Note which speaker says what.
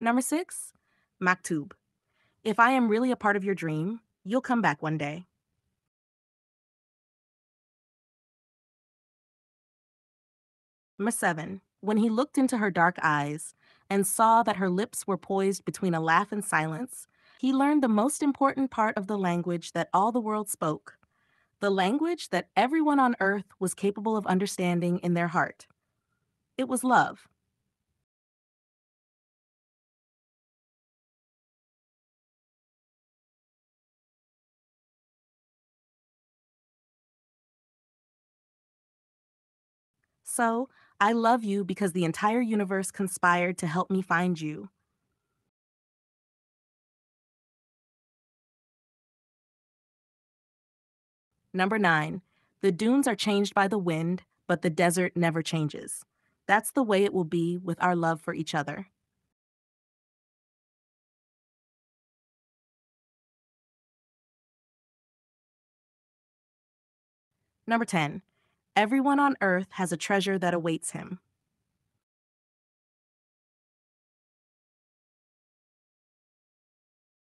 Speaker 1: Number 6, Maktub. If I am really a part of your dream, you'll come back one day. Number 7, when he looked into her dark eyes and saw that her lips were poised between a laugh and silence, he learned the most important part of the language that all the world spoke, the language that everyone on earth was capable of understanding in their heart. It was love. So, I love you because the entire universe conspired to help me find you. Number 9, the dunes are changed by the wind, but the desert never changes. That's the way it will be with our love for each other. Number 10, everyone on earth has a treasure that awaits him.